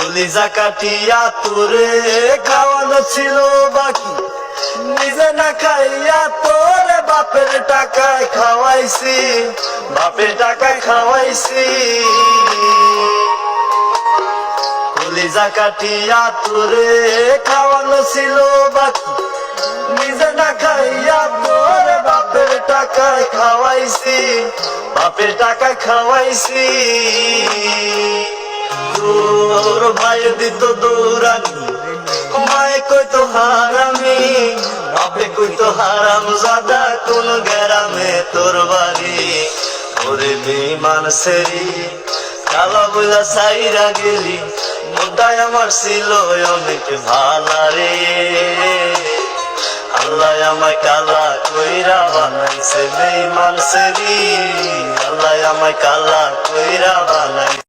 কলিজা কাটিয়া তোরে খাওয়ানো ছিল বাকি, নিজে না খাইয়া তোরে বাপের টাকায় খাওয়াইছি, বাপের টাকায় খাওয়াইছি। কলিজা কাটিয়া তোরে খাওয়ানো ছিল বাকি, নিজে না খাইয়া তোরে বাপের টাকায় খাওয়াইছি, বাপের টাকায় খাওয়াইছি। তোর ভাই দিত দৌড়ানি, মায়ে কইতো হারামি, বাপে কইতো হারাম জাদা, কোন গ্রামে তোর বাড়ি। ওরে বেঈমান সেরি কালা বুঝা সাইরা গেলি, মনটাই আমার ছিল অনেক ভালা রে। আল্লাহ আমায় কালা কইরা বানাইছে বেঈমান সেরি, আল্লাহ আমায় কালা কইরা বানাইছে।